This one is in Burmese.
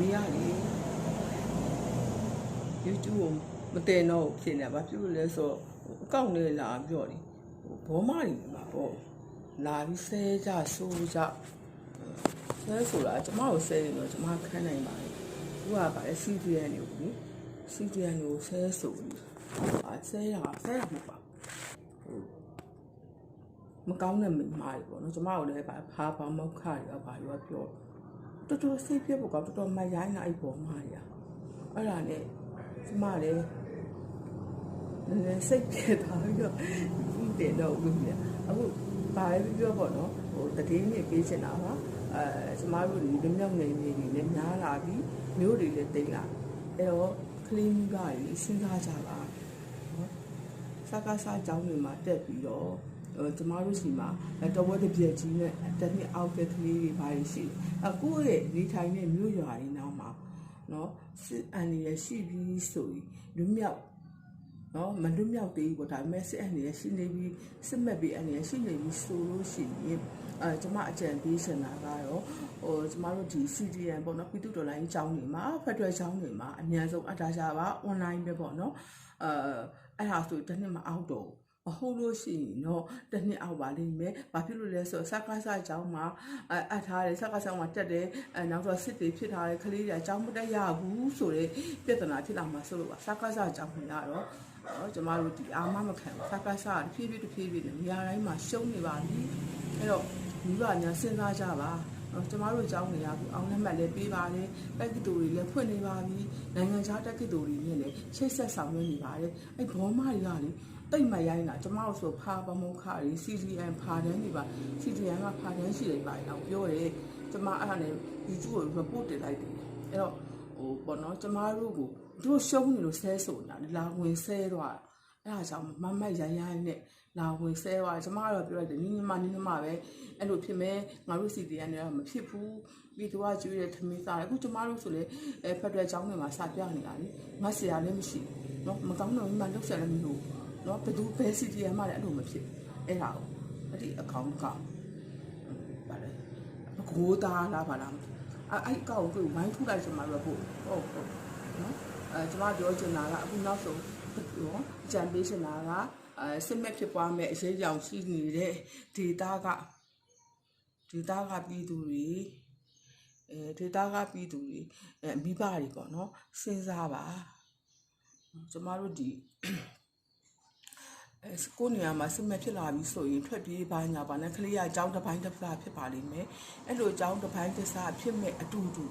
မေYouTube မတင်တော့ဖြစ်နေပါပြုလို့လဲဆိုအကောင့်လေးလာပြောတယ်ဘောမတွေမှာပေါ့လာပြီးဆဲကြဆိုးကြဆဲဆိုတာကျမကိုဆဲရင်တော့ကျမခန်းနိုင်ပါတယ်သူကပါလေ CDN ကိုလေ CDN ကိုဆဲဆိုပြီးဆဲရမှာပါမကောင်းတဲ့မိန်းမတွေပေါ့နော်ကျမတို့လည်းဖားပေါင်းမောက်ခတွေဘာလို့ပြောတော်တော်စိတ်ပြတ်ဖို့ကတော်တော်မရိုင်းနိုင်ပေါ်မှာရအဲ့ဒါနဲ့ကျမလည်းစိတ်ပြတ်သွားပြီးတော့တင်တော့ဘူးပြအခုဘာပဲပြောပေါ့နော်ဟိုတတိယနေ့ပေးချင်တာပါကျမတို့ဒီမြောက်နေနေတွေလည်းများလာပြီးမျိုးတွေလည်းတိတ်လာအဲ့တော့ကလေးမိဘတွေစဉ်းစားကြပါနော်စကားစားကြောင်းတွေမှာတက်ပြီးတော့ကျမတို့စီမှာတဝက်တစ်ပြက်ကြီးနဲ့တစ်နှစ်အောက်ကကလေးတွေဘာတွေရှိအခုရဲ့နေထိုင်တဲ့မြို့ရွာတွေနောက်မှာနော်စစ်အန်ရရှိပြီးဆိုရင်လူမြောက်နော်မလွတ်မြောက်သေးဘူးပေါ့ဒါပေမဲ့စစ်အန်ရရှိနေပြီးစစ်မဲ့ပြီးအန်ရရှိနေပြီးဆိုလို့ရှိရင်ကျမအကြံပေးချင်တာကတော့ကျမတို့ဒီ CDN ပေါ့နော်ပြည်သူ့တော်လှန်ရေးကျောင်းတွေမှာဖက်ဒရယ်ကျောင်းတွေမှာအများဆုံးအထားကြပါ online ပဲပေါ့နော်အဲ့ဒါဆိုတစ်နှစ်မအောက်တော့မဟုတ်လို့ရှိရင်တော့တစ်နှစ်အောက်ပါလိမ့်မယ်။ဘာဖြစ်လို့လဲဆိုတော့စကားစားကျောင်းမှာအပ်ထားတယ်စကားစားမှာတက်တယ်နောက်တော့စစ်တွေဖြစ်ထားတယ်ကလေးတွေအကျောင်းမတက်ရဘူးဆိုတဲ့ပြဿနာဖြစ်လာမှာဆိုလို့ပါစကားစားကျောင်းမှာတော့ကျမတို့ဒီအာမမခံဘူးစကားစားတဖြည်းဖြည်းနဲ့နေရာတိုင်းမှာရှုံးနေပါပြီ။အဲ့တော့မိဘများစဉ်းစားကြပါကျမတို့ကျောင်းနေရဘူးအောင်လက်မှတ်လည်းပေးပါလေတက္ကသိုလ်တွေလည်းဖွင့်နေပါပြီနိုင်ငံခြားတက္ကသိုလ်တွေနဲ့လည်းချိတ်ဆက်ဆောင်ရွက်နေပါတယ်အဲ့ဘောမတွေကလေတိတ်မရိုင်းတာကျမတို့ဆိုဖာပမုခတွေ CDN ဖာတန်းတွေပါ CDN ကဖာတန်းရှိတယ်ပါတော့ပြောတယ်ကျမအဲ့ဒါနဲ့ YouTube ကို report တင်လိုက်တယ်အဲ့တော့ပေါ့နော်ကျမတို့ကိုတို့ရှုံးနေလို့ဆဲဆိုတာလာဝင်ဆဲတော့အဲ့ဒါကြောင့်မမတ်ရိုင်းနဲ့လာဝင်ဆဲသွားကျမကတော့ပြောလိုက်တယ်နင်းနမပဲအဲ့လိုဖြစ်မဲ့ငါတို့ CDN တွေကမဖြစ်ဘူးပြီးတော့ကျွေးတဲ့ထမင်းစားတယ်အခုကျမတို့ဆိုလေဖက်ဒရယ်ကျောင်းတွေမှာစပြနေတာလေငါဆရာလည်းမရှိနော်မကောင်းတော့မှလောက်ဆက်လည်းမလို့နော်ဘယ်သူပဲ CDN မှလည်းအဲ့လိုမဖြစ်အဲ့ဒါကိုအဲ့ဒီအကောင့်ကဗါလေကိုသားလားဗါလားအဲ့အကောင့်ကိုဝိုင်းထုတ်လိုက်ကျမတို့ဟုတ်နော်ကျမပြောချင်တာကအခုနောက်ဆုံးနော်ကြံပေးချင်တာကစစ်မဲ့ဖြစ်ပွားမဲ့အရေးကြောင်ရှိနေတဲ့ဒေတာကပြည်သူတွေဒေတာကပြည်သူတွေမိဘတွေပေါ့နော်စဉ်းစားပါကျမတို့ဒီကိုနေရာမှာစစ်မဲ့ဖြစ်လာပြီဆိုရင်ထွက်ပြေးပါညာပါနဲ့ကလေးကအကြောင်းတစ်ပိုင်းတစ်စားဖြစ်ပါလိမ့်မယ်အဲ့လိုအကြောင်းတစ်ပိုင်းတစ်စားဖြစ်မဲ့အတူတူ